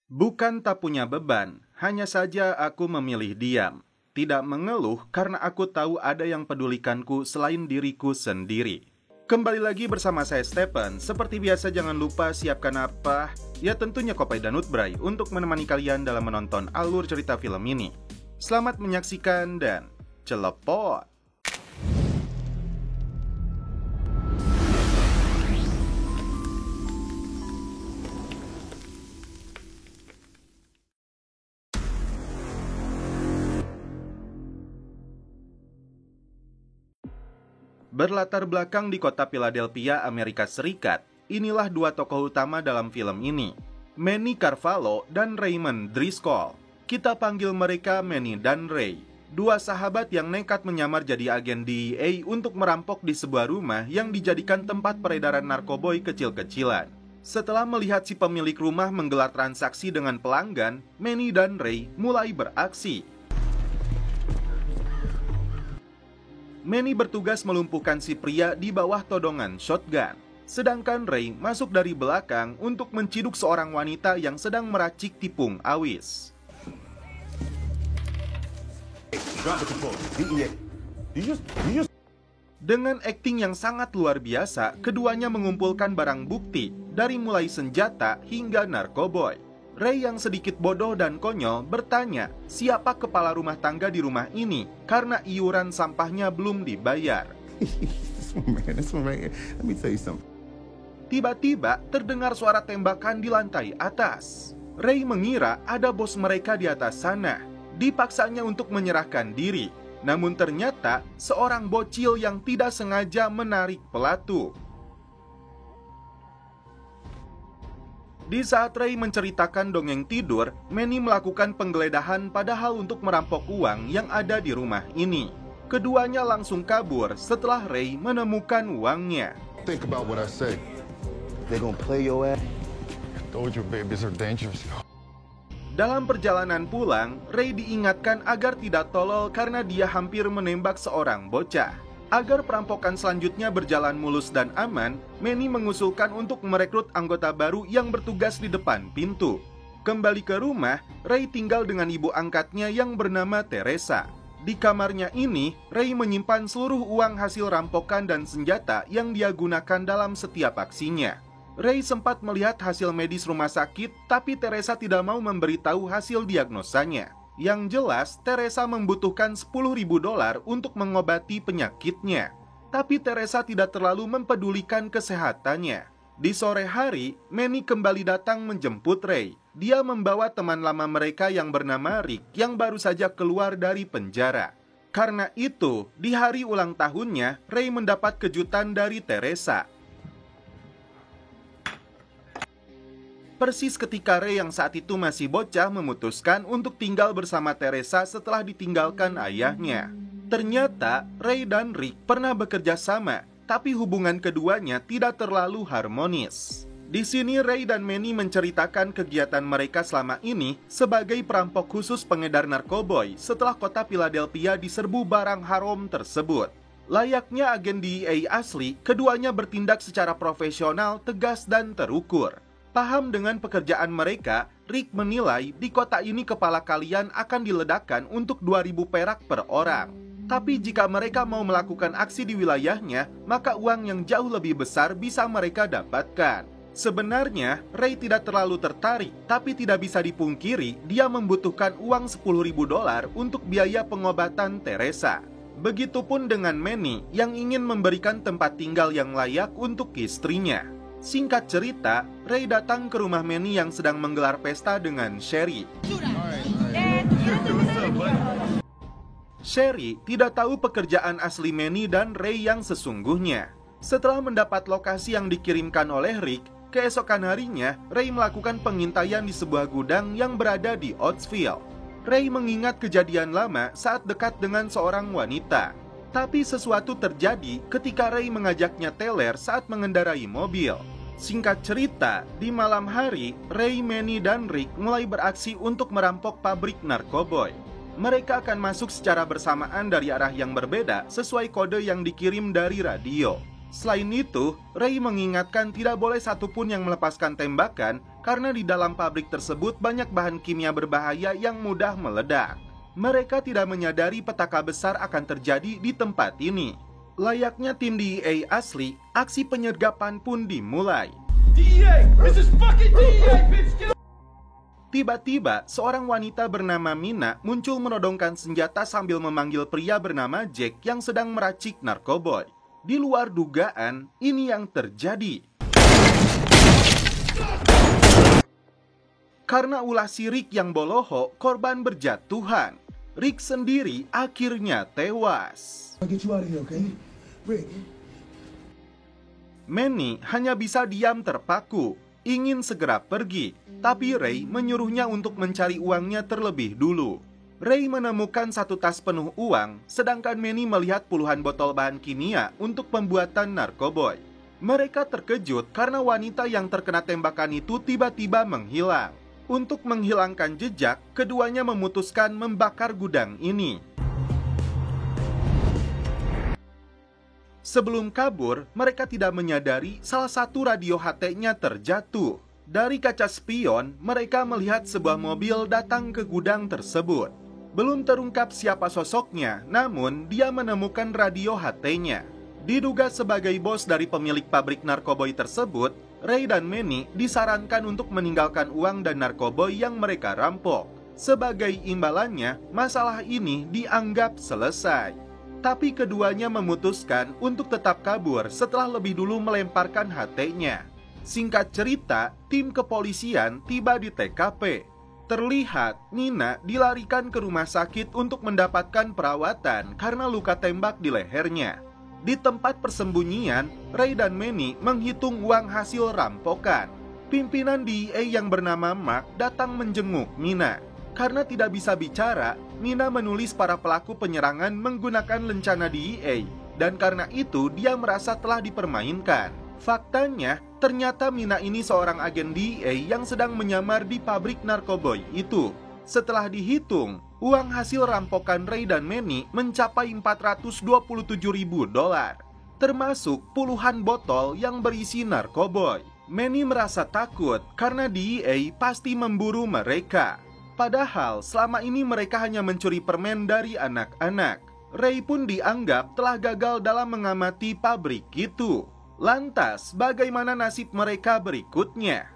Bukan tak punya beban, hanya saja aku memilih diam. Tidak mengeluh karena aku tahu ada yang pedulikanku selain diriku sendiri. Kembali lagi bersama saya Stephen. Seperti biasa jangan lupa siapkan apa? Ya tentunya kopi dan Nutbray untuk menemani kalian dalam menonton alur cerita film ini. Selamat menyaksikan dan celepot! Berlatar belakang di kota Philadelphia, Amerika Serikat, inilah dua tokoh utama dalam film ini, Manny Carvalho dan Raymond Driscoll. Kita panggil mereka Manny dan Ray, dua sahabat yang nekat menyamar jadi agen DEA untuk merampok di sebuah rumah yang dijadikan tempat peredaran narkoboy kecil-kecilan. Setelah melihat si pemilik rumah menggelar transaksi dengan pelanggan, Manny dan Ray mulai beraksi. Manny bertugas melumpuhkan si pria di bawah todongan shotgun. Sedangkan Ray masuk dari belakang untuk menciduk seorang wanita yang sedang meracik tipung awis. Dengan akting yang sangat luar biasa, keduanya mengumpulkan barang bukti dari mulai senjata hingga narkoboy. Ray yang sedikit bodoh dan konyol bertanya siapa kepala rumah tangga di rumah ini karena iuran sampahnya belum dibayar. Tiba-tiba terdengar suara tembakan di lantai atas. Ray mengira ada bos mereka di atas sana. Dipaksanya untuk menyerahkan diri. Namun ternyata seorang bocil yang tidak sengaja menarik pelatu. Di saat Ray menceritakan dongeng tidur, Manny melakukan penggeledahan padahal untuk merampok uang yang ada di rumah ini. Keduanya langsung kabur setelah Ray menemukan uangnya. Think about what I say. They gonna play your ass. Told you babies are dangerous. Dalam perjalanan pulang, Ray diingatkan agar tidak tolol karena dia hampir menembak seorang bocah. Agar perampokan selanjutnya berjalan mulus dan aman, Manny mengusulkan untuk merekrut anggota baru yang bertugas di depan pintu. Kembali ke rumah, Ray tinggal dengan ibu angkatnya yang bernama Teresa. Di kamarnya ini, Ray menyimpan seluruh uang hasil rampokan dan senjata yang dia gunakan dalam setiap aksinya. Ray sempat melihat hasil medis rumah sakit, tapi Teresa tidak mau memberitahu hasil diagnosanya. Yang jelas, Teresa membutuhkan $10.000 untuk mengobati penyakitnya. Tapi Teresa tidak terlalu mempedulikan kesehatannya. Di sore hari, Manny kembali datang menjemput Ray. Dia membawa teman lama mereka yang bernama Rick yang baru saja keluar dari penjara. Karena itu, di hari ulang tahunnya, Ray mendapat kejutan dari Teresa. Persis ketika Ray yang saat itu masih bocah memutuskan untuk tinggal bersama Teresa setelah ditinggalkan ayahnya. Ternyata Ray dan Rick pernah bekerja sama, tapi hubungan keduanya tidak terlalu harmonis. Di sini Ray dan Manny menceritakan kegiatan mereka selama ini sebagai perampok khusus pengedar narkoboy setelah kota Philadelphia diserbu barang haram tersebut. Layaknya agen DEA asli, keduanya bertindak secara profesional, tegas dan terukur. Paham dengan pekerjaan mereka, Rick menilai di kota ini kepala kalian akan diledakkan untuk 2.000 perak per orang. Tapi jika mereka mau melakukan aksi di wilayahnya, maka uang yang jauh lebih besar bisa mereka dapatkan. Sebenarnya, Ray tidak terlalu tertarik, tapi tidak bisa dipungkiri dia membutuhkan uang $10.000 untuk biaya pengobatan Teresa. Begitupun dengan Manny yang ingin memberikan tempat tinggal yang layak untuk istrinya. Singkat cerita, Ray datang ke rumah Manny yang sedang menggelar pesta dengan Sherry. Sherry tidak tahu pekerjaan asli Manny dan Ray yang sesungguhnya. Setelah mendapat lokasi yang dikirimkan oleh Rick, keesokan harinya Ray melakukan pengintaian di sebuah gudang yang berada di Oatsville. Ray mengingat kejadian lama saat dekat dengan seorang wanita. Tapi sesuatu terjadi ketika Ray mengajaknya teler saat mengendarai mobil. Singkat cerita, di malam hari, Ray, Manny, dan Rick mulai beraksi untuk merampok pabrik narkoboy. Mereka akan masuk secara bersamaan dari arah yang berbeda sesuai kode yang dikirim dari radio. Selain itu, Ray mengingatkan tidak boleh satupun yang melepaskan tembakan karena di dalam pabrik tersebut banyak bahan kimia berbahaya yang mudah meledak. Mereka tidak menyadari petaka besar akan terjadi di tempat ini. Layaknya tim DEA asli, aksi penyergapan pun dimulai. DEA! This is fucking DEA, bitch! Get Tiba-tiba, seorang wanita bernama Mina muncul menodongkan senjata sambil memanggil pria bernama Jack yang sedang meracik narkoboy. Di luar dugaan, ini yang terjadi. Karena ulah si Rick yang boloho, korban berjatuhan. Rick sendiri akhirnya tewas. I'll get you out of here, okay? Rick. Manny hanya bisa diam terpaku, ingin segera pergi, tapi Ray menyuruhnya untuk mencari uangnya terlebih dulu. Ray menemukan satu tas penuh uang, sedangkan Manny melihat puluhan botol bahan kimia untuk pembuatan narkoboy. Mereka terkejut karena wanita yang terkena tembakan itu tiba-tiba menghilang. Untuk menghilangkan jejak, keduanya memutuskan membakar gudang ini. Sebelum kabur, mereka tidak menyadari salah satu radio HT-nya terjatuh. Dari kaca spion, mereka melihat sebuah mobil datang ke gudang tersebut. Belum terungkap siapa sosoknya, namun dia menemukan radio HT-nya. Diduga sebagai bos dari pemilik pabrik narkoboy tersebut, Ray dan Manny disarankan untuk meninggalkan uang dan narkoboy yang mereka rampok. Sebagai imbalannya, masalah ini dianggap selesai. Tapi keduanya memutuskan untuk tetap kabur setelah lebih dulu melemparkan HT-nya. Singkat cerita, tim kepolisian tiba di TKP. Terlihat Nina dilarikan ke rumah sakit untuk mendapatkan perawatan karena luka tembak di lehernya. Di tempat persembunyian, Ray dan Manny menghitung uang hasil rampokan. Pimpinan DEA yang bernama Mark datang menjenguk Nina. Karena tidak bisa bicara, Nina menulis para pelaku penyerangan menggunakan lencana DEA. Dan karena itu dia merasa telah dipermainkan. Faktanya, ternyata Mina ini seorang agen DEA yang sedang menyamar di pabrik narkoboy itu. Setelah dihitung, uang hasil rampokan Ray dan Manny mencapai $427.000, termasuk puluhan botol yang berisi narkoboy. Manny merasa takut karena DEA pasti memburu mereka. Padahal selama ini mereka hanya mencuri permen dari anak-anak. Ray pun dianggap telah gagal dalam mengamati pabrik itu. Lantas, bagaimana nasib mereka berikutnya?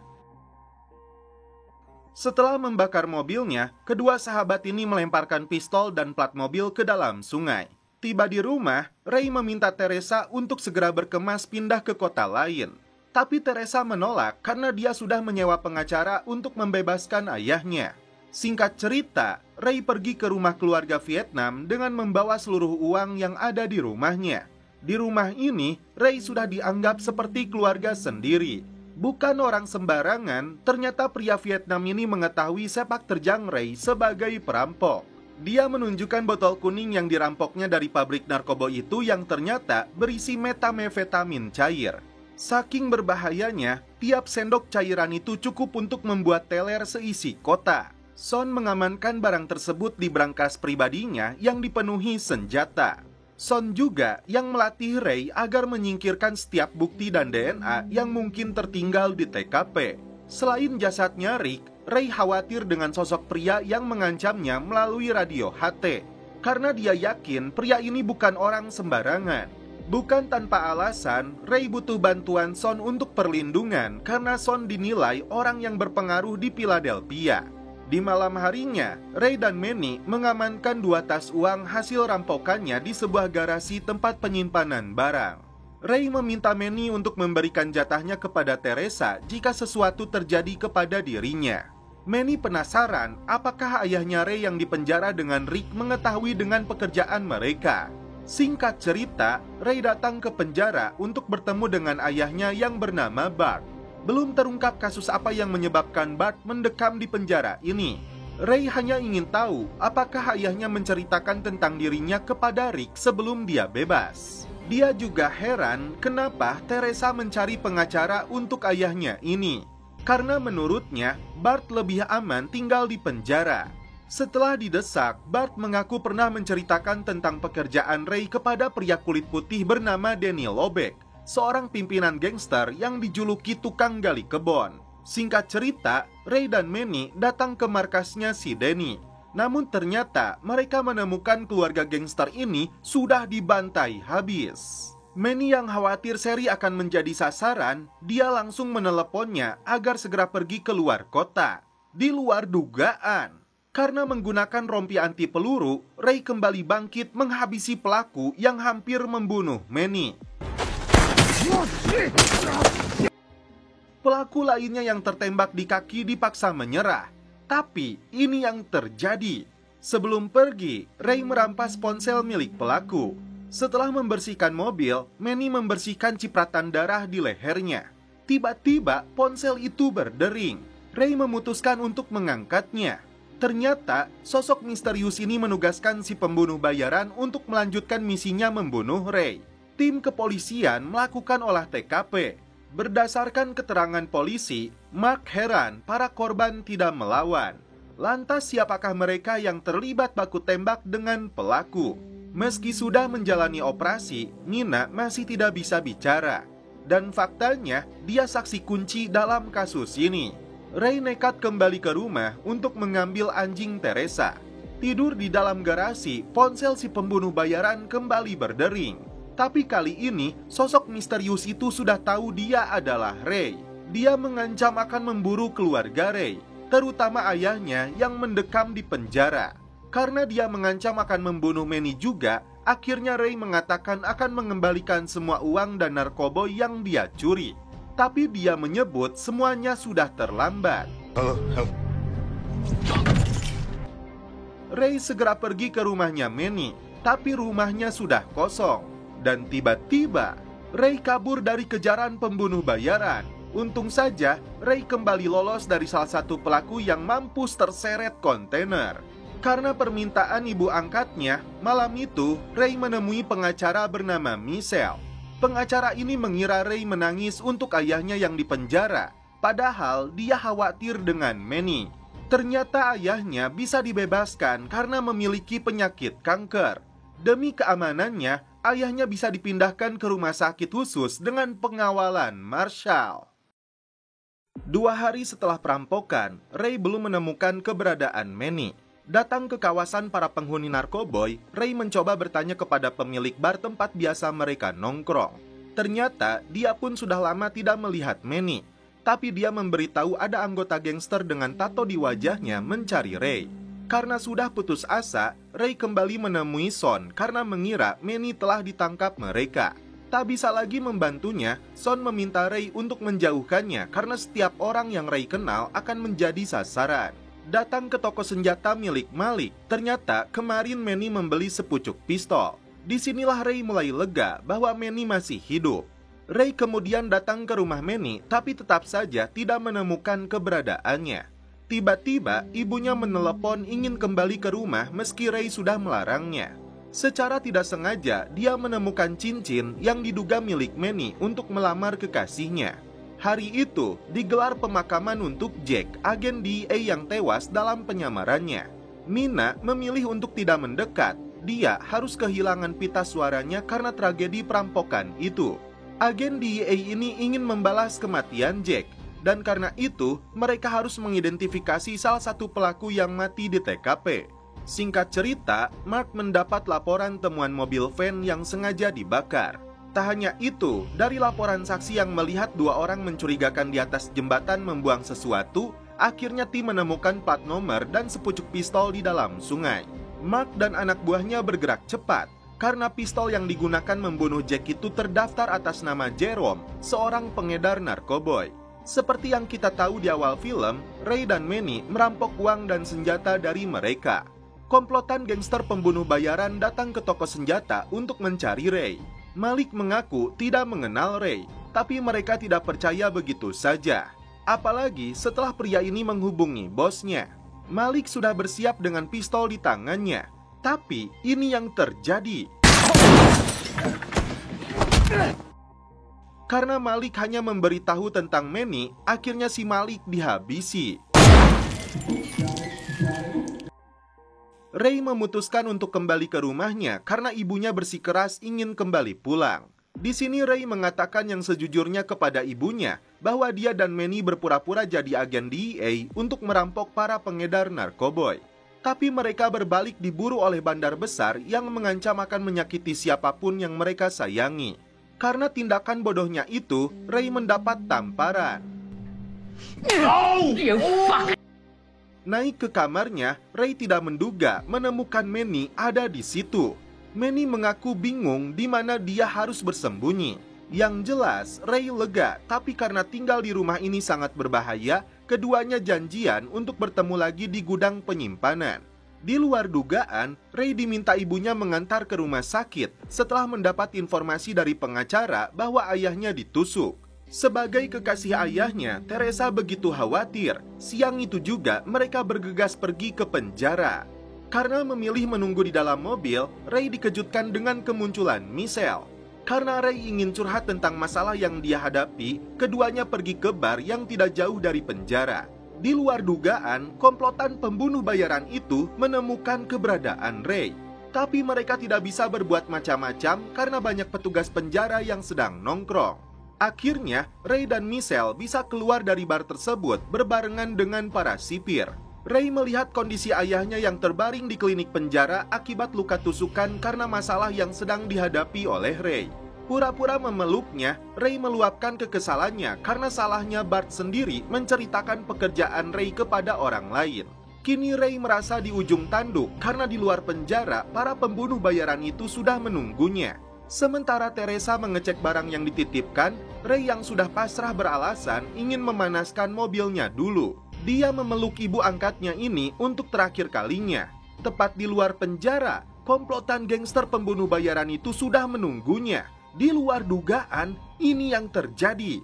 Setelah membakar mobilnya, kedua sahabat ini melemparkan pistol dan plat mobil ke dalam sungai. Tiba di rumah, Ray meminta Teresa untuk segera berkemas pindah ke kota lain. Tapi Teresa menolak karena dia sudah menyewa pengacara untuk membebaskan ayahnya. Singkat cerita, Ray pergi ke rumah keluarga Vietnam dengan membawa seluruh uang yang ada di rumahnya. Di rumah ini, Ray sudah dianggap seperti keluarga sendiri. Bukan orang sembarangan, ternyata pria Vietnam ini mengetahui sepak terjang Ray sebagai perampok. Dia menunjukkan botol kuning yang dirampoknya dari pabrik narkoba itu yang ternyata berisi metamfetamin cair. Saking berbahayanya, tiap sendok cairan itu cukup untuk membuat teler seisi kota. Son mengamankan barang tersebut di brankas pribadinya yang dipenuhi senjata. Son juga yang melatih Ray agar menyingkirkan setiap bukti dan DNA yang mungkin tertinggal di TKP. Selain jasadnya Rick, Ray khawatir dengan sosok pria yang mengancamnya melalui radio HT. Karena dia yakin pria ini bukan orang sembarangan. Bukan tanpa alasan, Ray butuh bantuan Son untuk perlindungan karena Son dinilai orang yang berpengaruh di Philadelphia. Di malam harinya, Ray dan Manny mengamankan 2 tas uang hasil rampokannya di sebuah garasi tempat penyimpanan barang. Ray meminta Manny untuk memberikan jatahnya kepada Teresa jika sesuatu terjadi kepada dirinya. Manny penasaran apakah ayahnya Ray yang dipenjara dengan Rick mengetahui dengan pekerjaan mereka. Singkat cerita, Ray datang ke penjara untuk bertemu dengan ayahnya yang bernama Bart. Belum terungkap kasus apa yang menyebabkan Bart mendekam di penjara ini. Ray hanya ingin tahu apakah ayahnya menceritakan tentang dirinya kepada Rick sebelum dia bebas. Dia juga heran kenapa Teresa mencari pengacara untuk ayahnya ini. Karena menurutnya, Bart lebih aman tinggal di penjara. Setelah didesak, Bart mengaku pernah menceritakan tentang pekerjaan Ray kepada pria kulit putih bernama Danny Lobeck. seorang pimpinan gangster yang dijuluki tukang gali kebon. Singkat cerita, Ray dan Manny datang ke markasnya si Danny. Namun ternyata mereka menemukan keluarga gangster ini sudah dibantai habis. Manny yang khawatir Sherry akan menjadi sasaran, dia langsung meneleponnya agar segera pergi keluar kota. Di luar dugaan, karena menggunakan rompi anti peluru, Ray kembali bangkit menghabisi pelaku yang hampir membunuh Manny. Pelaku lainnya yang tertembak di kaki dipaksa menyerah. Tapi ini yang terjadi. Sebelum pergi, Ray merampas ponsel milik pelaku. Setelah membersihkan mobil, Manny membersihkan cipratan darah di lehernya. Tiba-tiba ponsel itu berdering. Ray memutuskan untuk mengangkatnya. Ternyata sosok misterius ini menugaskan si pembunuh bayaran untuk melanjutkan misinya membunuh Ray. Tim kepolisian melakukan olah TKP. Berdasarkan keterangan polisi, Mark heran para korban tidak melawan. Lantas siapakah mereka yang terlibat baku tembak dengan pelaku? Meski sudah menjalani operasi, Nina masih tidak bisa bicara. Dan faktanya, dia saksi kunci dalam kasus ini. Ray nekat kembali ke rumah untuk mengambil anjing Teresa. Tidur di dalam garasi, ponsel si pembunuh bayaran kembali berdering. Tapi kali ini, sosok misterius itu sudah tahu dia adalah Ray. Dia mengancam akan memburu keluarga Ray, terutama ayahnya yang mendekam di penjara. Karena dia mengancam akan membunuh Manny juga, akhirnya Ray mengatakan akan mengembalikan semua uang dan narkoba yang dia curi. Tapi dia menyebut semuanya sudah terlambat. Ray segera pergi ke rumahnya Manny, tapi rumahnya sudah kosong. Dan tiba-tiba, Ray kabur dari kejaran pembunuh bayaran. Untung saja, Ray kembali lolos dari salah satu pelaku yang mampus terseret kontainer. Karena permintaan ibu angkatnya, malam itu Ray menemui pengacara bernama Michelle. Pengacara ini mengira Ray menangis untuk ayahnya yang dipenjara, padahal dia khawatir dengan Manny. Ternyata ayahnya bisa dibebaskan karena memiliki penyakit kanker. Demi keamanannya, ayahnya bisa dipindahkan ke rumah sakit khusus dengan pengawalan Marshall. 2 hari setelah perampokan, Ray belum menemukan keberadaan Manny. Datang ke kawasan para penghuni narkoboy, Ray mencoba bertanya kepada pemilik bar tempat biasa mereka nongkrong. Ternyata dia pun sudah lama tidak melihat Manny. Tapi dia memberitahu ada anggota gangster dengan tato di wajahnya mencari Ray. Karena sudah putus asa, Ray kembali menemui Son karena mengira Manny telah ditangkap mereka. Tak bisa lagi membantunya, Son meminta Ray untuk menjauhkannya karena setiap orang yang Ray kenal akan menjadi sasaran. Datang ke toko senjata milik Malik, ternyata kemarin Manny membeli sepucuk pistol. Disinilah Ray mulai lega bahwa Manny masih hidup. Ray kemudian datang ke rumah Manny, tapi tetap saja tidak menemukan keberadaannya. Tiba-tiba ibunya menelepon ingin kembali ke rumah meski Ray sudah melarangnya. Secara tidak sengaja dia menemukan cincin yang diduga milik Manny untuk melamar kekasihnya. Hari itu digelar pemakaman untuk Jack, agen DEA yang tewas dalam penyamarannya. Mina memilih untuk tidak mendekat. Dia harus kehilangan pita suaranya karena tragedi perampokan itu. Agen DEA ini ingin membalas kematian Jack. Dan karena itu, mereka harus mengidentifikasi salah satu pelaku yang mati di TKP. Singkat cerita, Mark mendapat laporan temuan mobil van yang sengaja dibakar. Tak hanya itu, dari laporan saksi yang melihat 2 orang mencurigakan di atas jembatan membuang sesuatu, akhirnya tim menemukan plat nomor dan sepucuk pistol di dalam sungai. Mark dan anak buahnya bergerak cepat, karena pistol yang digunakan membunuh Jack itu terdaftar atas nama Jerome, seorang pengedar narkoboy. Seperti yang kita tahu di awal film, Ray dan Manny merampok uang dan senjata dari mereka. Komplotan gangster pembunuh bayaran datang ke toko senjata untuk mencari Ray. Malik mengaku tidak mengenal Ray, tapi mereka tidak percaya begitu saja. Apalagi setelah pria ini menghubungi bosnya. Malik sudah bersiap dengan pistol di tangannya. Tapi ini yang terjadi. Karena Malik hanya memberitahu tentang Manny, akhirnya si Malik dihabisi. Ray memutuskan untuk kembali ke rumahnya karena ibunya bersikeras ingin kembali pulang. Di sini Ray mengatakan yang sejujurnya kepada ibunya bahwa dia dan Manny berpura-pura jadi agen DEA untuk merampok para pengedar narkoboy. Tapi mereka berbalik diburu oleh bandar besar yang mengancam akan menyakiti siapapun yang mereka sayangi. Karena tindakan bodohnya itu, Ray mendapat tamparan. Naik ke kamarnya, Ray tidak menduga menemukan Manny ada di situ. Manny mengaku bingung di mana dia harus bersembunyi. Yang jelas, Ray lega, tapi karena tinggal di rumah ini sangat berbahaya, keduanya janjian untuk bertemu lagi di gudang penyimpanan. Di luar dugaan, Ray diminta ibunya mengantar ke rumah sakit setelah mendapat informasi dari pengacara bahwa ayahnya ditusuk. Sebagai kekasih ayahnya, Teresa begitu khawatir. Siang itu juga mereka bergegas pergi ke penjara. Karena memilih menunggu di dalam mobil, Ray dikejutkan dengan kemunculan Michelle. Karena Ray ingin curhat tentang masalah yang dia hadapi, keduanya pergi ke bar yang tidak jauh dari penjara. Di luar dugaan, komplotan pembunuh bayaran itu menemukan keberadaan Ray. Tapi mereka tidak bisa berbuat macam-macam karena banyak petugas penjara yang sedang nongkrong. Akhirnya, Ray dan Michelle bisa keluar dari bar tersebut berbarengan dengan para sipir. Ray melihat kondisi ayahnya yang terbaring di klinik penjara akibat luka tusukan karena masalah yang sedang dihadapi oleh Ray. Pura-pura memeluknya, Ray meluapkan kekesalannya karena salahnya Bart sendiri menceritakan pekerjaan Ray kepada orang lain. Kini Ray merasa di ujung tanduk karena di luar penjara para pembunuh bayaran itu sudah menunggunya. Sementara Teresa mengecek barang yang dititipkan, Ray yang sudah pasrah beralasan ingin memanaskan mobilnya dulu. Dia memeluk ibu angkatnya ini untuk terakhir kalinya. Tepat di luar penjara, komplotan gangster pembunuh bayaran itu sudah menunggunya. Di luar dugaan, ini yang terjadi.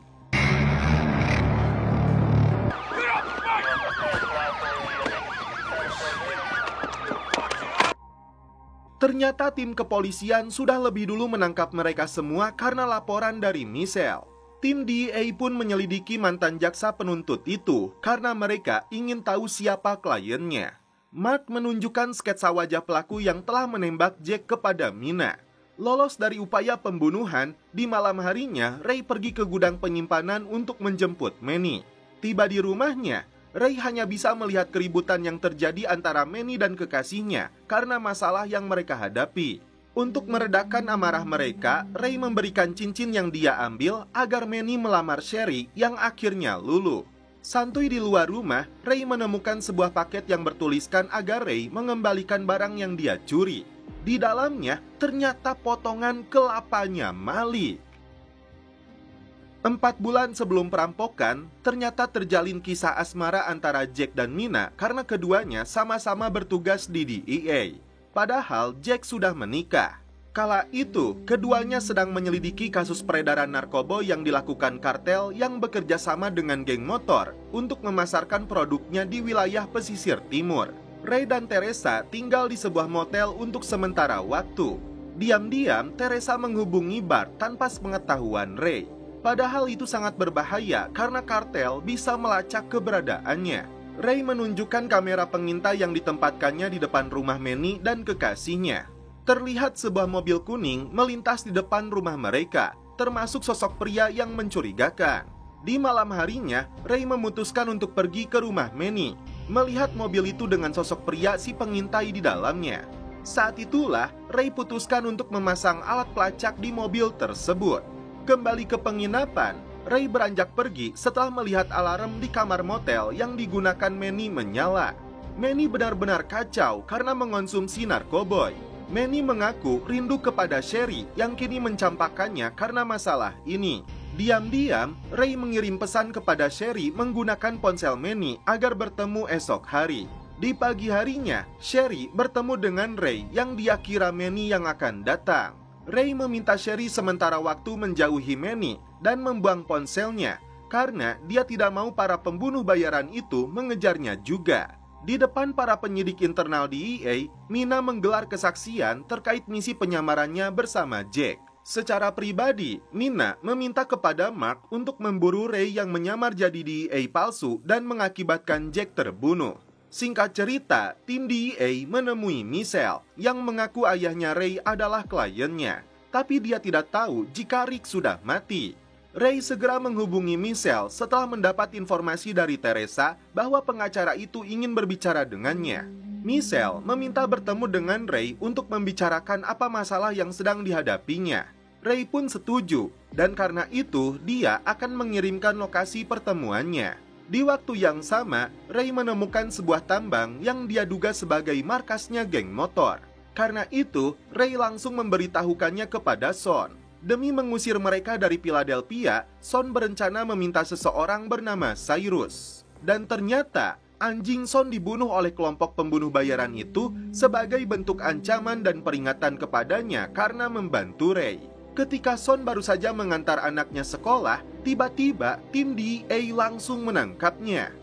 Ternyata tim kepolisian sudah lebih dulu menangkap mereka semua karena laporan dari Michelle. Tim DEA pun menyelidiki mantan jaksa penuntut itu karena mereka ingin tahu siapa kliennya. Mark menunjukkan sketsa wajah pelaku yang telah menembak Jack kepada Mina. Lolos dari upaya pembunuhan, di malam harinya Ray pergi ke gudang penyimpanan untuk menjemput Manny. Tiba di rumahnya, Ray hanya bisa melihat keributan yang terjadi antara Manny dan kekasihnya karena masalah yang mereka hadapi. Untuk meredakan amarah mereka, Ray memberikan cincin yang dia ambil agar Manny melamar Sherry yang akhirnya luluh. Santuy di luar rumah, Ray menemukan sebuah paket yang bertuliskan agar Ray mengembalikan barang yang dia curi. Di dalamnya ternyata potongan kelapanya Malik. 4 bulan sebelum perampokan, ternyata terjalin kisah asmara antara Jack dan Mina karena keduanya sama-sama bertugas di DEA. Padahal Jack sudah menikah. Kala itu, keduanya sedang menyelidiki kasus peredaran narkoba yang dilakukan kartel yang bekerja sama dengan geng motor untuk memasarkan produknya di wilayah pesisir timur. Ray dan Teresa tinggal di sebuah motel untuk sementara waktu. Diam-diam, Teresa menghubungi Bart tanpa sepengetahuan Ray. Padahal itu sangat berbahaya karena kartel bisa melacak keberadaannya. Ray menunjukkan kamera pengintai yang ditempatkannya di depan rumah Manny dan kekasihnya. Terlihat sebuah mobil kuning melintas di depan rumah mereka, termasuk sosok pria yang mencurigakan. Di malam harinya, Ray memutuskan untuk pergi ke rumah Manny, melihat mobil itu dengan sosok pria si pengintai di dalamnya. Saat itulah, Ray putuskan untuk memasang alat pelacak di mobil tersebut. Kembali ke penginapan, Ray beranjak pergi setelah melihat alarm di kamar motel yang digunakan Manny menyala. Manny benar-benar kacau karena mengonsumsi narkoboy. Manny mengaku rindu kepada Sherry yang kini mencampakkannya karena masalah ini. Diam-diam, Ray mengirim pesan kepada Sherry menggunakan ponsel Manny agar bertemu esok hari. Di pagi harinya, Sherry bertemu dengan Ray yang dia kira Manny yang akan datang. Ray meminta Sherry sementara waktu menjauhi Manny dan membuang ponselnya karena dia tidak mau para pembunuh bayaran itu mengejarnya juga. Di depan para penyidik internal DEA, Mina menggelar kesaksian terkait misi penyamarannya bersama Jack. Secara pribadi, Mina meminta kepada Mark untuk memburu Ray yang menyamar jadi DEA palsu dan mengakibatkan Jack terbunuh. Singkat cerita, tim DEA menemui Michelle yang mengaku ayahnya Ray adalah kliennya. tapi dia tidak tahu jika Rick sudah mati. Ray segera menghubungi Michelle setelah mendapat informasi dari Teresa bahwa pengacara itu ingin berbicara dengannya. Michelle meminta bertemu dengan Ray untuk membicarakan apa masalah yang sedang dihadapinya. Ray pun setuju, dan karena itu dia akan mengirimkan lokasi pertemuannya. Di waktu yang sama, Ray menemukan sebuah tambang yang dia duga sebagai markasnya geng motor. Karena itu, Ray langsung memberitahukannya kepada Son. Demi mengusir mereka dari Philadelphia, Son berencana meminta seseorang bernama Cyrus. Dan ternyata, anjing Son dibunuh oleh kelompok pembunuh bayaran itu sebagai bentuk ancaman dan peringatan kepadanya karena membantu Ray. Ketika Son baru saja mengantar anaknya sekolah, tiba-tiba tim DEA langsung menangkapnya.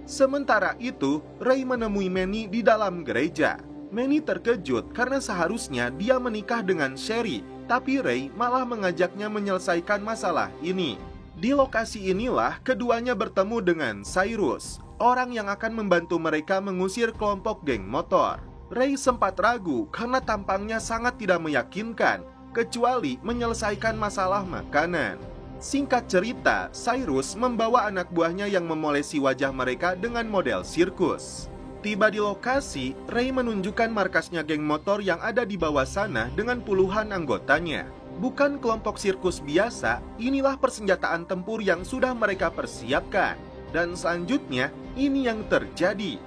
Sementara itu, Ray menemui Manny di dalam gereja. Manny terkejut karena seharusnya dia menikah dengan Sherry, tapi Ray malah mengajaknya menyelesaikan masalah ini. Di lokasi inilah keduanya bertemu dengan Cyrus, orang yang akan membantu mereka mengusir kelompok geng motor. Ray sempat ragu karena tampangnya sangat tidak meyakinkan, kecuali menyelesaikan masalah makanan. Singkat cerita, Cyrus membawa anak buahnya yang memolesi wajah mereka dengan model sirkus. Tiba di lokasi, Ray menunjukkan markasnya geng motor yang ada di bawah sana dengan puluhan anggotanya. Bukan kelompok sirkus biasa, inilah persenjataan tempur yang sudah mereka persiapkan. Dan selanjutnya, ini yang terjadi.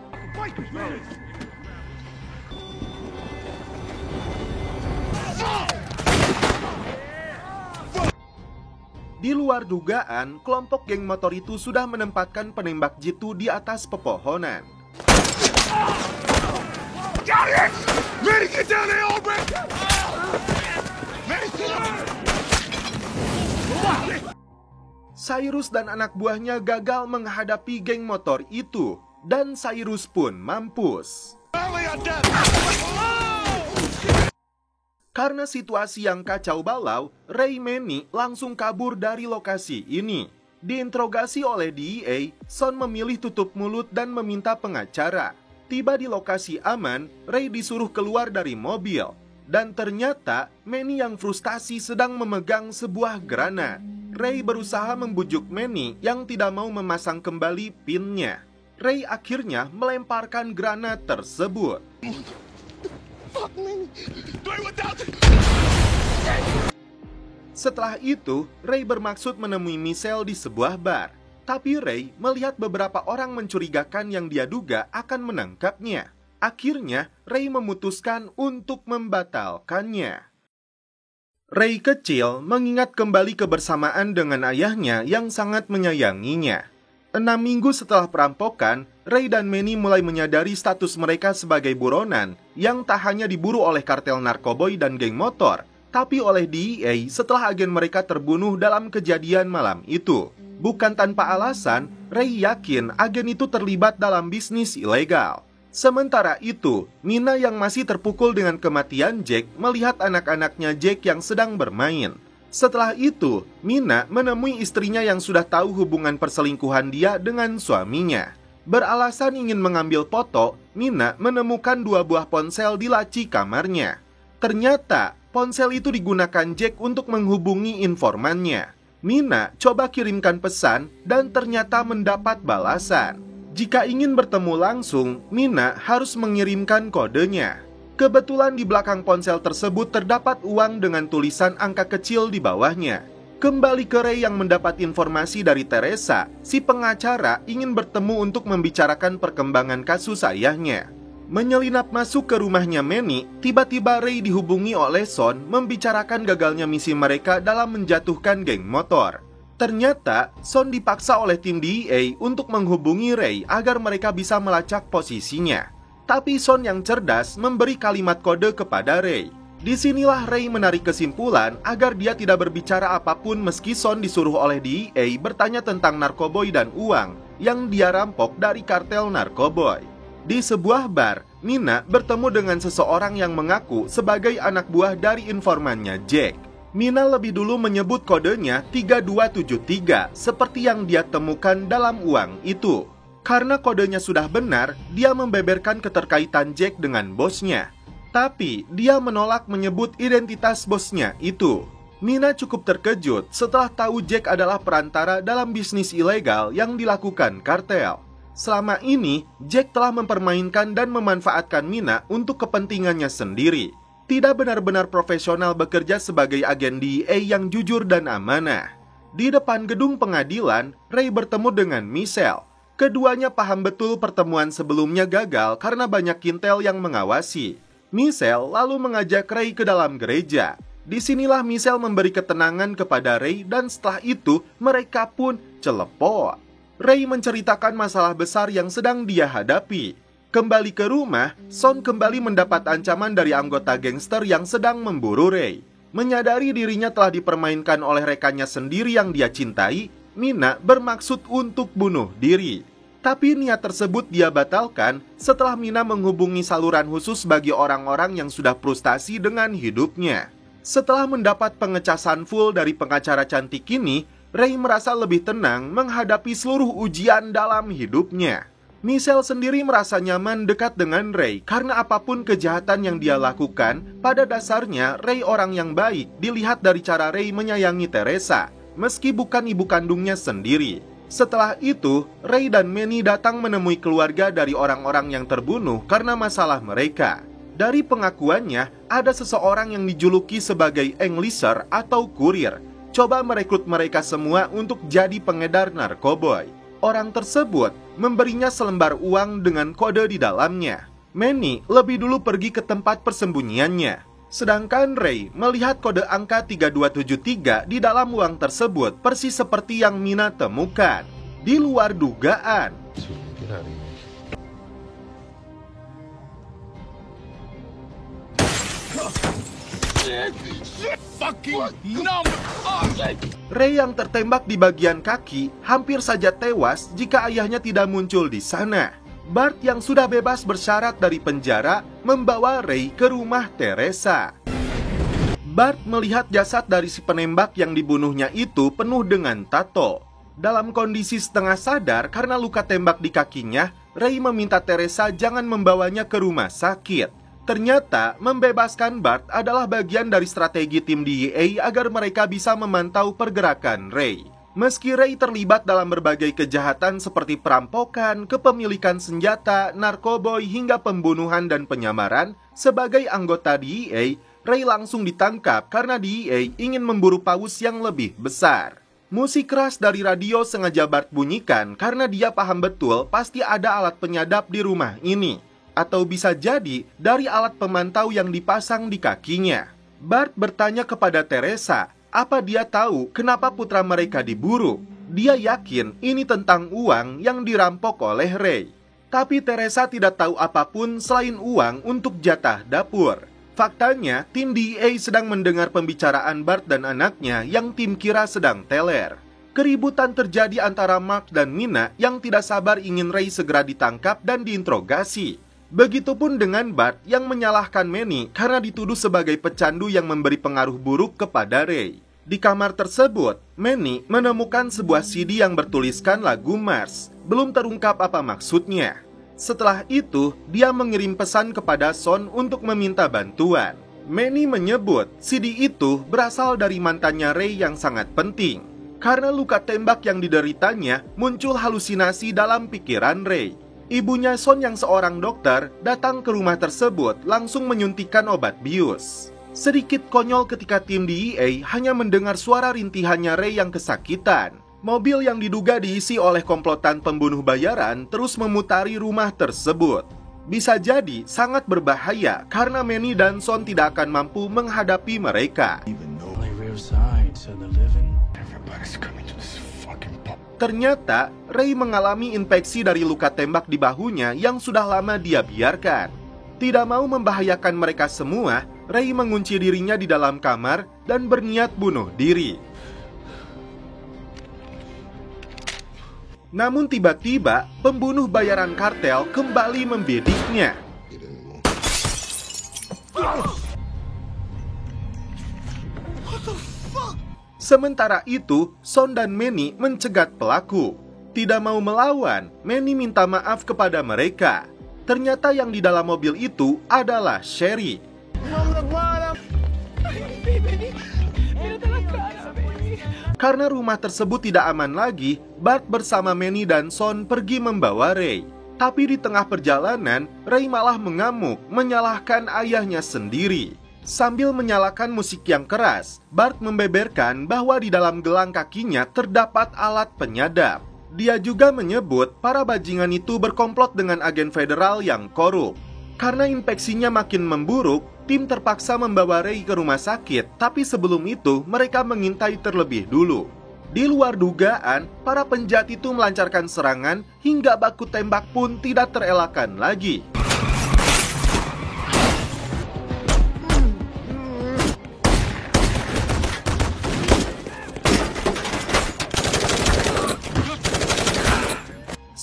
Di luar dugaan, kelompok geng motor itu sudah menempatkan penembak jitu di atas pepohonan. Cyrus dan anak buahnya gagal menghadapi geng motor itu, dan Cyrus pun mampus. Karena situasi yang kacau balau, Ray Manny langsung kabur dari lokasi ini. Diinterogasi oleh DEA, Son memilih tutup mulut dan meminta pengacara. Tiba di lokasi aman, Ray disuruh keluar dari mobil. Dan ternyata, Manny yang frustasi sedang memegang sebuah granat. Ray berusaha membujuk Manny yang tidak mau memasang kembali pinnya. Ray akhirnya melemparkan granat tersebut. Setelah itu, Ray bermaksud menemui Michelle di sebuah bar. Tapi Ray melihat beberapa orang mencurigakan yang dia duga akan menangkapnya. Akhirnya, Ray memutuskan untuk membatalkannya. Ray kecil mengingat kembali kebersamaan dengan ayahnya yang sangat menyayanginya. 6 minggu setelah perampokan, Ray dan Manny mulai menyadari status mereka sebagai buronan yang tak hanya diburu oleh kartel narkoboy dan geng motor, tapi oleh DEA setelah agen mereka terbunuh dalam kejadian malam itu. Bukan tanpa alasan, Ray yakin agen itu terlibat dalam bisnis ilegal. Sementara itu, Mina yang masih terpukul dengan kematian Jack melihat anak-anaknya Jack yang sedang bermain. Setelah itu, Mina menemui istrinya yang sudah tahu hubungan perselingkuhan dia dengan suaminya. Beralasan ingin mengambil foto, Mina menemukan 2 buah ponsel di laci kamarnya. Ternyata, ponsel itu digunakan Jack untuk menghubungi informannya. Mina coba kirimkan pesan dan ternyata mendapat balasan. Jika ingin bertemu langsung, Mina harus mengirimkan kodenya. Kebetulan di belakang ponsel tersebut terdapat uang dengan tulisan angka kecil di bawahnya. Kembali ke Ray yang mendapat informasi dari Teresa, si pengacara ingin bertemu untuk membicarakan perkembangan kasus ayahnya. Menyelinap masuk ke rumahnya Manny, tiba-tiba Ray dihubungi oleh Son membicarakan gagalnya misi mereka dalam menjatuhkan geng motor. Ternyata, Son dipaksa oleh tim DEA untuk menghubungi Ray agar mereka bisa melacak posisinya. Tapi Son yang cerdas memberi kalimat kode kepada Ray. Disinilah Ray menarik kesimpulan agar dia tidak berbicara apapun meski Son disuruh oleh DEA bertanya tentang narkoboy dan uang yang dia rampok dari kartel narkoboy. Di sebuah bar, Mina bertemu dengan seseorang yang mengaku sebagai anak buah dari informannya Jack. Mina lebih dulu menyebut kodenya 3273 seperti yang dia temukan dalam uang itu. Karena kodenya sudah benar, dia membeberkan keterkaitan Jack dengan bosnya. Tapi dia menolak menyebut identitas bosnya itu. Mina cukup terkejut setelah tahu Jack adalah perantara dalam bisnis ilegal yang dilakukan kartel. Selama ini, Jack telah mempermainkan dan memanfaatkan Mina untuk kepentingannya sendiri. Tidak benar-benar profesional bekerja sebagai agen DEA yang jujur dan amanah. Di depan gedung pengadilan, Ray bertemu dengan Michelle. Keduanya paham betul pertemuan sebelumnya gagal karena banyak kintel yang mengawasi. Michelle lalu mengajak Ray ke dalam gereja. Disinilah Michelle memberi ketenangan kepada Ray dan setelah itu mereka pun celepot. Ray menceritakan masalah besar yang sedang dia hadapi. Kembali ke rumah, Son kembali mendapat ancaman dari anggota gangster yang sedang memburu Ray. Menyadari dirinya telah dipermainkan oleh rekannya sendiri yang dia cintai, Mina bermaksud untuk bunuh diri. Tapi niat tersebut dia batalkan setelah Mina menghubungi saluran khusus bagi orang-orang yang sudah frustasi dengan hidupnya. Setelah mendapat pengecasan full dari pengacara cantik ini, Ray merasa lebih tenang menghadapi seluruh ujian dalam hidupnya. Michelle sendiri merasa nyaman dekat dengan Ray karena apapun kejahatan yang dia lakukan, pada dasarnya Ray orang yang baik dilihat dari cara Ray menyayangi Teresa, meski bukan ibu kandungnya sendiri. Setelah itu, Ray dan Manny datang menemui keluarga dari orang-orang yang terbunuh karena masalah mereka. Dari pengakuannya, ada seseorang yang dijuluki sebagai Englisher atau kurir, coba merekrut mereka semua untuk jadi pengedar narkoboy. Orang tersebut memberinya selembar uang dengan kode di dalamnya. Manny lebih dulu pergi ke tempat persembunyiannya. Sedangkan Ray melihat kode angka 3273 di dalam uang tersebut persis seperti yang Mina temukan. Di luar dugaan. Ray yang tertembak di bagian kaki hampir saja tewas jika ayahnya tidak muncul di sana. Bart yang sudah bebas bersyarat dari penjara membawa Ray ke rumah Teresa. Bart melihat jasad dari si penembak yang dibunuhnya itu penuh dengan tato. Dalam kondisi setengah sadar karena luka tembak di kakinya, Ray meminta Teresa jangan membawanya ke rumah sakit. Ternyata, membebaskan Bart adalah bagian dari strategi tim DEA agar mereka bisa memantau pergerakan Ray. Meski Ray terlibat dalam berbagai kejahatan seperti perampokan, kepemilikan senjata, narkoboy, hingga pembunuhan dan penyamaran, sebagai anggota DEA, Ray langsung ditangkap karena DEA ingin memburu paus yang lebih besar. Musik keras dari radio sengaja Bart bunyikan karena dia paham betul pasti ada alat penyadap di rumah ini. Atau bisa jadi dari alat pemantau yang dipasang di kakinya. Bart bertanya kepada Teresa, apa dia tahu kenapa putra mereka diburu? Dia yakin ini tentang uang yang dirampok oleh Ray. Tapi Teresa tidak tahu apapun selain uang untuk jatah dapur. Faktanya, tim DEA sedang mendengar pembicaraan Bart dan anaknya yang tim kira sedang teler. Keributan terjadi antara Mark dan Mina yang tidak sabar ingin Ray segera ditangkap dan diinterogasi. Begitupun dengan Bart yang menyalahkan Manny karena dituduh sebagai pecandu yang memberi pengaruh buruk kepada Ray. Di kamar tersebut, Manny menemukan sebuah CD yang bertuliskan lagu Mars. Belum terungkap apa maksudnya. Setelah itu, dia mengirim pesan kepada Son untuk meminta bantuan. Manny menyebut CD itu berasal dari mantannya Ray yang sangat penting. Karena luka tembak yang dideritanya, muncul halusinasi dalam pikiran Ray. Ibunya Son yang seorang dokter datang ke rumah tersebut langsung menyuntikkan obat bius. Sedikit konyol ketika tim DEA hanya mendengar suara rintihannya Ray yang kesakitan. Mobil yang diduga diisi oleh komplotan pembunuh bayaran terus memutari rumah tersebut. Bisa jadi sangat berbahaya karena Manny dan Son tidak akan mampu menghadapi mereka. Ternyata, Ray mengalami infeksi dari luka tembak di bahunya yang sudah lama dia biarkan. Tidak mau membahayakan mereka semua, Ray mengunci dirinya di dalam kamar dan berniat bunuh diri. Namun tiba-tiba, pembunuh bayaran kartel kembali membidiknya. Sementara itu, Son dan Manny mencegat pelaku. Tidak mau melawan, Manny minta maaf kepada mereka. Ternyata yang di dalam mobil itu adalah Sherry. Karena rumah tersebut tidak aman lagi, Bart bersama Manny dan Son pergi membawa Ray. Tapi di tengah perjalanan, Ray malah mengamuk, menyalahkan ayahnya sendiri. Sambil menyalakan musik yang keras, Bart membeberkan bahwa di dalam gelang kakinya terdapat alat penyadap. Dia juga menyebut para bajingan itu berkomplot dengan agen federal yang korup. Karena infeksinya makin memburuk, tim terpaksa membawa Ray ke rumah sakit, tapi sebelum itu mereka mengintai terlebih dulu. Di luar dugaan, para penjahat itu melancarkan serangan hingga baku tembak pun tidak terelakkan lagi.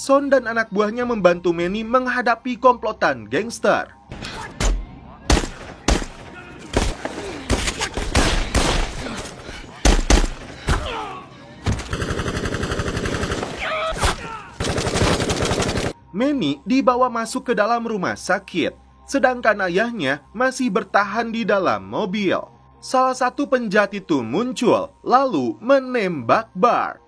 Son dan anak buahnya membantu Manny menghadapi komplotan gangster. Manny dibawa masuk ke dalam rumah sakit, sedangkan ayahnya masih bertahan di dalam mobil. Salah satu penjahat itu muncul, lalu menembak Bart.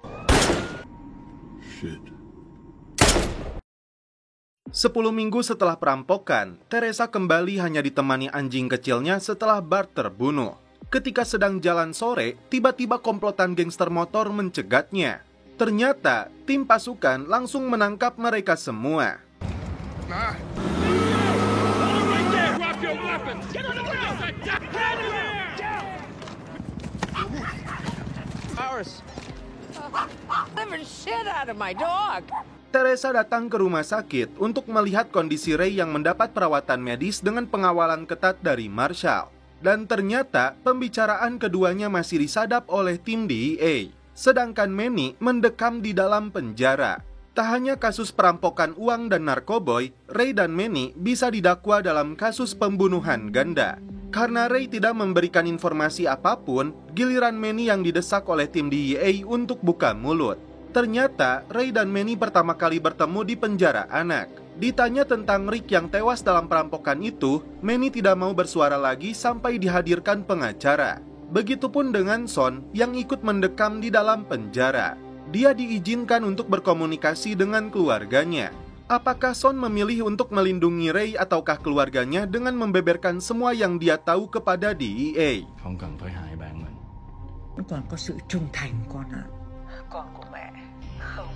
10 minggu setelah perampokan, Teresa kembali hanya ditemani anjing kecilnya setelah Bart terbunuh. Ketika sedang jalan sore, tiba-tiba komplotan gangster motor mencegatnya. Ternyata, tim pasukan langsung menangkap mereka semua. Teresa datang ke rumah sakit untuk melihat kondisi Ray yang mendapat perawatan medis dengan pengawalan ketat dari Marshall. Dan ternyata pembicaraan keduanya masih disadap oleh tim DEA. Sedangkan Manny mendekam di dalam penjara. Tak hanya kasus perampokan uang dan narkoboy, Ray dan Manny bisa didakwa dalam kasus pembunuhan ganda. Karena Ray tidak memberikan informasi apapun, giliran Manny yang didesak oleh tim DEA untuk buka mulut. Ternyata Ray dan Manny pertama kali bertemu di penjara anak. Ditanya tentang Rick yang tewas dalam perampokan itu, Manny tidak mau bersuara lagi sampai dihadirkan pengacara. Begitupun dengan Son yang ikut mendekam di dalam penjara. Dia diizinkan untuk berkomunikasi dengan keluarganya. Apakah Son memilih untuk melindungi Ray ataukah keluarganya dengan membeberkan semua yang dia tahu kepada DEA? Không cần phải hại bạn mình. Nó còn có sự trung thành con ạ. Con của mẹ không,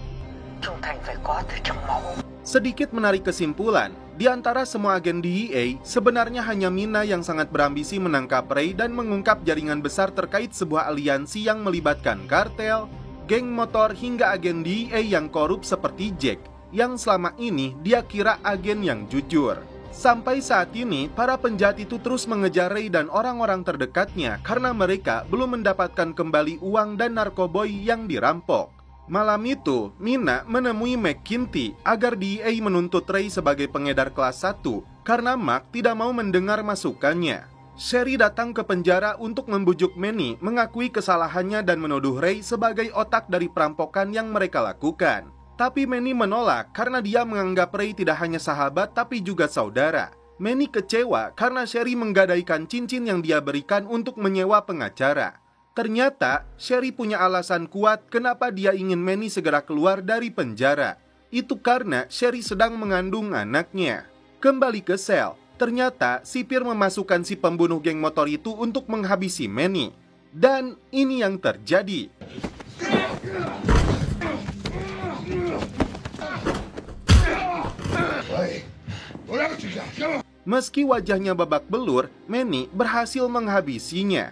trung thành phải có từ trong máu. Sedikit menarik kesimpulan, di antara semua agen DEA, sebenarnya hanya Mina yang sangat berambisi menangkap Ray dan mengungkap jaringan besar terkait sebuah aliansi yang melibatkan kartel, geng motor hingga agen DEA yang korup seperti Jack, yang selama ini dia kira agen yang jujur. Sampai saat ini, para penjahat itu terus mengejar Ray dan orang-orang terdekatnya karena mereka belum mendapatkan kembali uang dan narkoboy yang dirampok. Malam itu, Mina menemui McKinty agar DEA menuntut Ray sebagai pengedar kelas 1 karena Mark tidak mau mendengar masukannya. Sherry datang ke penjara untuk membujuk Manny mengakui kesalahannya dan menuduh Ray sebagai otak dari perampokan yang mereka lakukan. Tapi Manny menolak karena dia menganggap Ray tidak hanya sahabat tapi juga saudara. Manny kecewa karena Sherry menggadaikan cincin yang dia berikan untuk menyewa pengacara. Ternyata Sherry punya alasan kuat kenapa dia ingin Manny segera keluar dari penjara. Itu karena Sherry sedang mengandung anaknya. Kembali ke sel, ternyata sipir memasukkan si pembunuh geng motor itu untuk menghabisi Manny. Dan ini yang terjadi. Meski wajahnya babak belur, Manny berhasil menghabisinya.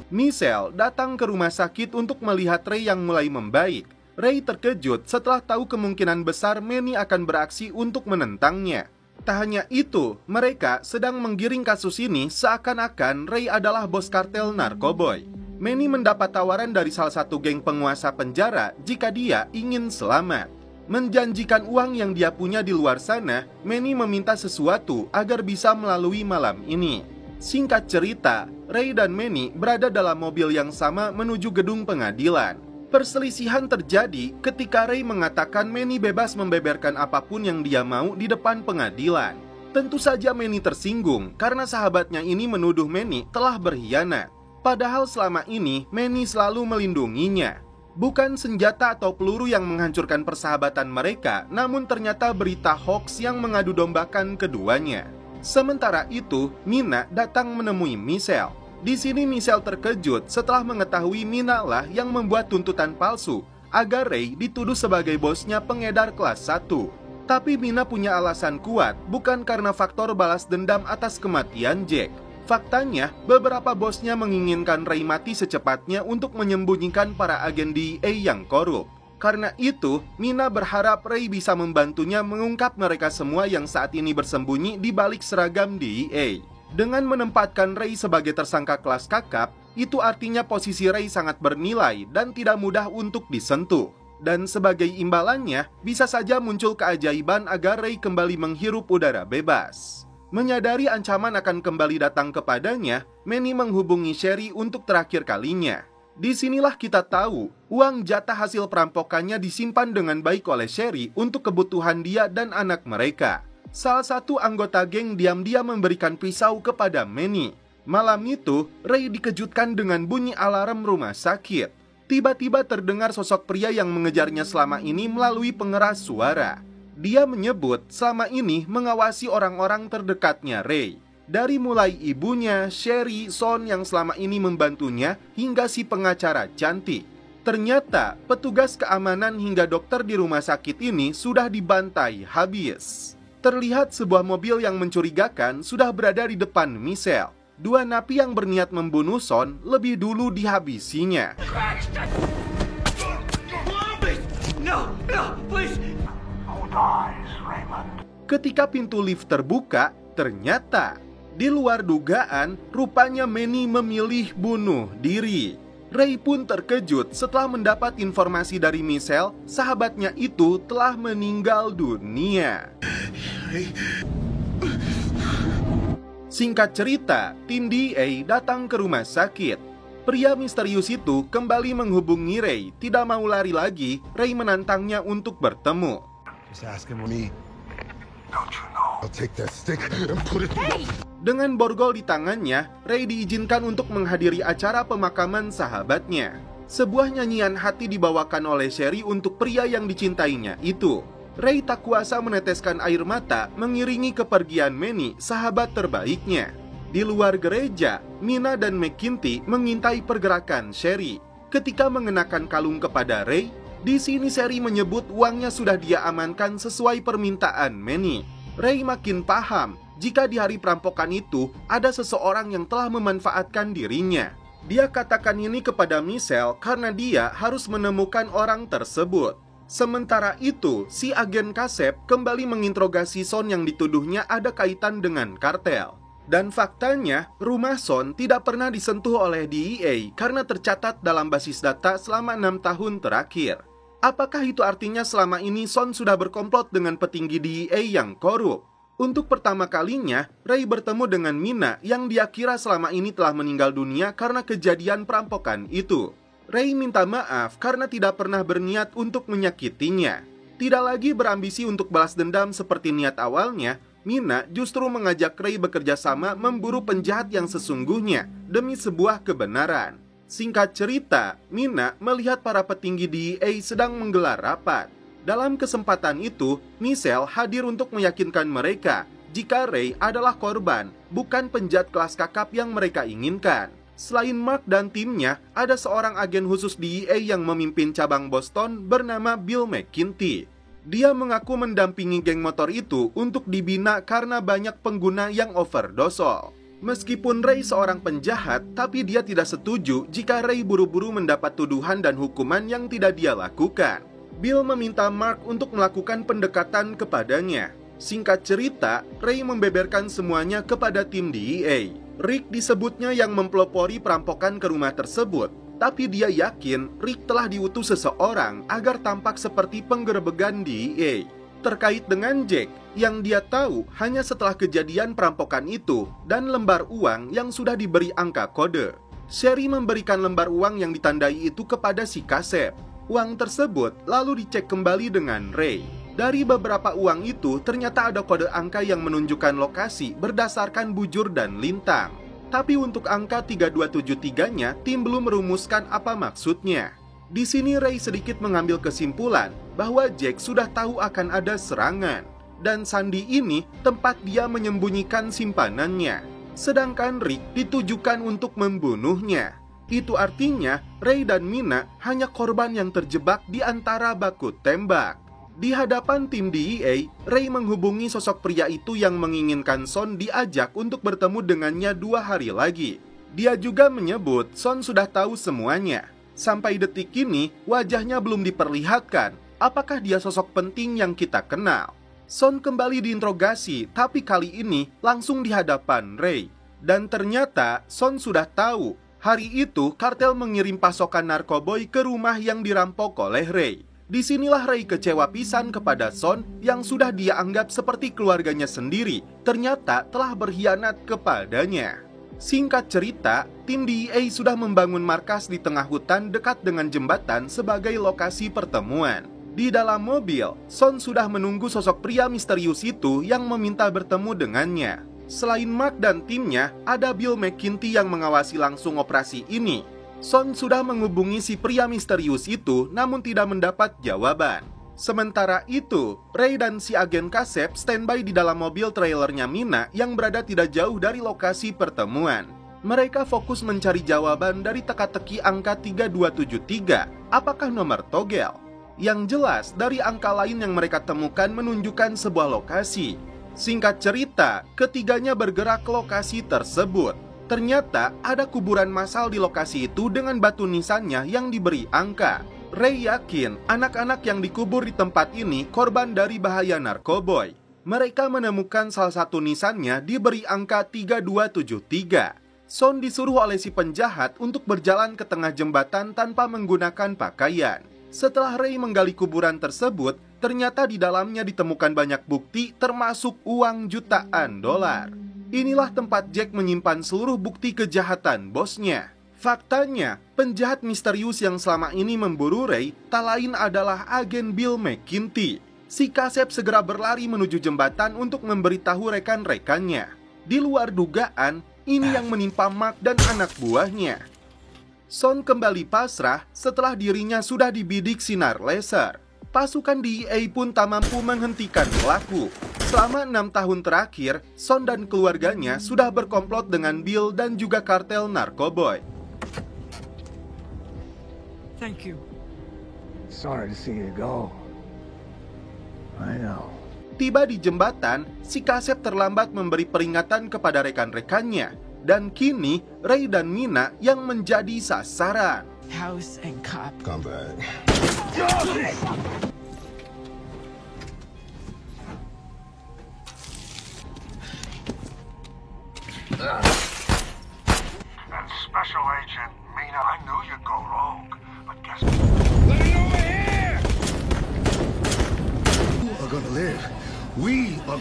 Michelle datang ke rumah sakit untuk melihat Ray yang mulai membaik. Ray terkejut setelah tahu kemungkinan besar Manny akan beraksi untuk menentangnya. Tak hanya itu, mereka sedang menggiring kasus ini seakan-akan Ray adalah bos kartel narkoboy. Manny mendapat tawaran dari salah satu geng penguasa penjara jika dia ingin selamat. Menjanjikan uang yang dia punya di luar sana, Manny meminta sesuatu agar bisa melalui malam ini. Singkat cerita, Ray dan Manny berada dalam mobil yang sama menuju gedung pengadilan. Perselisihan terjadi ketika Ray mengatakan Manny bebas membeberkan apapun yang dia mau di depan pengadilan. Tentu saja Manny tersinggung karena sahabatnya ini menuduh Manny telah berkhianat. Padahal selama ini Manny selalu melindunginya. Bukan senjata atau peluru yang menghancurkan persahabatan mereka, namun ternyata berita hoax yang mengadu dombakan keduanya. Sementara itu, Mina datang menemui Michelle. Di sini Michelle terkejut setelah mengetahui Mina lah yang membuat tuntutan palsu agar Ray dituduh sebagai bosnya pengedar kelas 1. Tapi Mina punya alasan kuat, bukan karena faktor balas dendam atas kematian Jack. Faktanya, beberapa bosnya menginginkan Ray mati secepatnya untuk menyembunyikan para agen DEA yang korup. Karena itu, Mina berharap Ray bisa membantunya mengungkap mereka semua yang saat ini bersembunyi di balik seragam DEA. Dengan menempatkan Ray sebagai tersangka kelas kakap, itu artinya posisi Ray sangat bernilai dan tidak mudah untuk disentuh. Dan sebagai imbalannya, bisa saja muncul keajaiban agar Ray kembali menghirup udara bebas. Menyadari ancaman akan kembali datang kepadanya, Manny menghubungi Sherry untuk terakhir kalinya. Disinilah kita tahu, uang jatah hasil perampokannya disimpan dengan baik oleh Sherry untuk kebutuhan dia dan anak mereka. Salah satu anggota geng diam-diam memberikan pisau kepada Manny. Malam itu, Ray dikejutkan dengan bunyi alarm rumah sakit. Tiba-tiba terdengar sosok pria yang mengejarnya selama ini melalui pengeras suara. Dia menyebut selama ini mengawasi orang-orang terdekatnya Ray. Dari mulai ibunya, Sherry, Son yang selama ini membantunya, hingga si pengacara cantik. Ternyata, petugas keamanan hingga dokter di rumah sakit ini sudah dibantai habis. Terlihat sebuah mobil yang mencurigakan sudah berada di depan Michelle. Dua napi yang berniat membunuh Son lebih dulu dihabisinya. Ketika pintu lift terbuka, ternyata di luar dugaan, rupanya Manny memilih bunuh diri. Ray pun terkejut setelah mendapat informasi dari Michelle, sahabatnya itu telah meninggal dunia. Singkat cerita, tim DEA datang ke rumah sakit. Pria misterius itu kembali menghubungi Ray. Tidak mau lari lagi, Ray menantangnya untuk bertemu. Dengan borgol di tangannya, Ray diizinkan untuk menghadiri acara pemakaman sahabatnya. Sebuah nyanyian hati dibawakan oleh Sherry untuk pria yang dicintainya itu. Ray tak kuasa meneteskan air mata mengiringi kepergian Manny, sahabat terbaiknya. Di luar gereja, Mina dan McKinty mengintai pergerakan Sherry. Ketika mengenakan kalung kepada Ray, di sini Sherry menyebut uangnya sudah dia amankan sesuai permintaan Manny. Ray makin paham jika di hari perampokan itu ada seseorang yang telah memanfaatkan dirinya. Dia katakan ini kepada Michelle karena dia harus menemukan orang tersebut. Sementara itu, si agen Kasep kembali menginterogasi Son yang dituduhnya ada kaitan dengan kartel. Dan faktanya, rumah Son tidak pernah disentuh oleh DEA karena tercatat dalam basis data selama 6 tahun terakhir. Apakah itu artinya selama ini Son sudah berkomplot dengan petinggi DEA yang korup? Untuk pertama kalinya, Ray bertemu dengan Mina yang dia kira selama ini telah meninggal dunia karena kejadian perampokan itu. Ray minta maaf karena tidak pernah berniat untuk menyakitinya. Tidak lagi berambisi untuk balas dendam seperti niat awalnya, Mina justru mengajak Ray bekerja sama memburu penjahat yang sesungguhnya demi sebuah kebenaran. Singkat cerita, Mina melihat para petinggi DEA sedang menggelar rapat. Dalam kesempatan itu, Michelle hadir untuk meyakinkan mereka jika Ray adalah korban, bukan penjahat kelas kakap yang mereka inginkan. Selain Mark dan timnya, ada seorang agen khusus DEA yang memimpin cabang Boston bernama Bill McKinty. Dia mengaku mendampingi geng motor itu untuk dibina karena banyak pengguna yang overdosol. Meskipun Ray seorang penjahat, tapi dia tidak setuju jika Ray buru-buru mendapat tuduhan dan hukuman yang tidak dia lakukan. Bill meminta Mark untuk melakukan pendekatan kepadanya. Singkat cerita, Ray membeberkan semuanya kepada tim DEA. Rick disebutnya yang mempelopori perampokan ke rumah tersebut, tapi dia yakin Rick telah diutus seseorang agar tampak seperti penggerebegan DEA. Terkait dengan Jack, yang dia tahu hanya setelah kejadian perampokan itu dan lembar uang yang sudah diberi angka kode. Sherry memberikan lembar uang yang ditandai itu kepada si Kasep. Uang tersebut lalu dicek kembali dengan Ray. Dari beberapa uang itu ternyata ada kode angka yang menunjukkan lokasi berdasarkan bujur dan lintang. Tapi untuk angka 3273-nya, tim belum merumuskan apa maksudnya. Di sini Ray sedikit mengambil kesimpulan bahwa Jack sudah tahu akan ada serangan. Dan Sandy ini tempat dia menyembunyikan simpanannya. Sedangkan Rick ditujukan untuk membunuhnya. Itu artinya Ray dan Mina hanya korban yang terjebak di antara baku tembak. Di hadapan tim DEA, Ray menghubungi sosok pria itu yang menginginkan Son diajak untuk bertemu dengannya 2 hari lagi. Dia juga menyebut Son sudah tahu semuanya. Sampai detik ini, wajahnya belum diperlihatkan. Apakah dia sosok penting yang kita kenal? Son kembali diinterogasi, tapi kali ini langsung di hadapan Ray. Dan ternyata Son sudah tahu. Hari itu, kartel mengirim pasokan narkoboy ke rumah yang dirampok oleh Ray. Disinilah Ray kecewa pisan kepada Son yang sudah dia anggap seperti keluarganya sendiri. Ternyata telah berkhianat kepadanya. Singkat cerita, tim DEA sudah membangun markas di tengah hutan dekat dengan jembatan sebagai lokasi pertemuan. Di dalam mobil, Son sudah menunggu sosok pria misterius itu yang meminta bertemu dengannya. Selain Mark dan timnya, ada Bill McKinty yang mengawasi langsung operasi ini. Son sudah menghubungi si pria misterius itu, namun tidak mendapat jawaban. Sementara itu, Ray dan si agen Kasep standby di dalam mobil trailernya Mina yang berada tidak jauh dari lokasi pertemuan. Mereka fokus mencari jawaban dari teka-teki angka 3273. Apakah nomor togel? Yang jelas, dari angka lain yang mereka temukan menunjukkan sebuah lokasi. Singkat cerita, ketiganya bergerak ke lokasi tersebut. Ternyata ada kuburan massal di lokasi itu dengan batu nisannya yang diberi angka. Ray yakin anak-anak yang dikubur di tempat ini korban dari bahaya narkoboy. Mereka menemukan salah satu nisannya diberi angka 3273. Son disuruh oleh si penjahat untuk berjalan ke tengah jembatan tanpa menggunakan pakaian. Setelah Ray menggali kuburan tersebut, ternyata di dalamnya ditemukan banyak bukti termasuk uang jutaan dolar. Inilah tempat Jack menyimpan seluruh bukti kejahatan bosnya. Faktanya, penjahat misterius yang selama ini memburu Ray tak lain adalah agen Bill McKinty. Si Kasep segera berlari menuju jembatan untuk memberitahu rekan-rekannya. Di luar dugaan, ini yang menimpa Mark dan anak buahnya. Son kembali pasrah setelah dirinya sudah dibidik sinar laser. Pasukan DEA pun tak mampu menghentikan pelaku. Selama 6 tahun terakhir, Son dan keluarganya sudah berkomplot dengan Bill dan juga kartel narkoboy. Thank you. Sorry to see you go. I know. Tiba di jembatan, si Kasep terlambat memberi peringatan kepada rekan-rekannya. Dan kini, Ray dan Mina yang menjadi sasaran. House and cop. Come back. That's Special Agent Mina. I knew you'd go rogue, but guess You are gonna live. We are.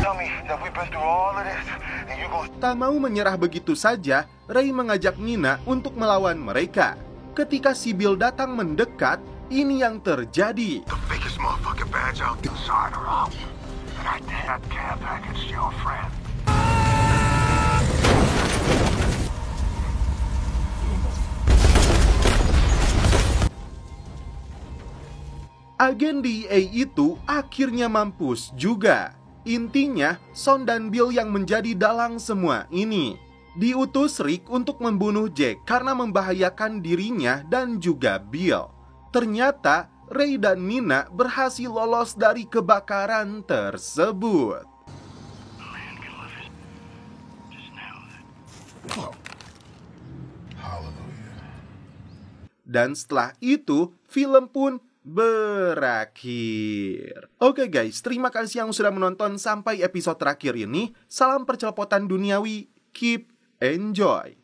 tell me that we've been through all of this, and you gonna Tak mau menyerah begitu saja, Ray mengajak Mina untuk melawan mereka. Ketika si Bill datang mendekat, ini yang terjadi. the biggest motherfucking badge out there. Sign her up, and I did that care package to your friend. Agen DEA itu akhirnya mampus juga. Intinya, Son dan Bill yang menjadi dalang semua ini. Diutus Rick untuk membunuh Jack karena membahayakan dirinya dan juga Bill. Ternyata, Ray dan Mina berhasil lolos dari kebakaran tersebut. Hallelujah. Dan setelah itu, film pun berakhir. Oke guys, terima kasih yang sudah menonton sampai episode terakhir ini. Salam percelopotan duniawi, keep enjoy.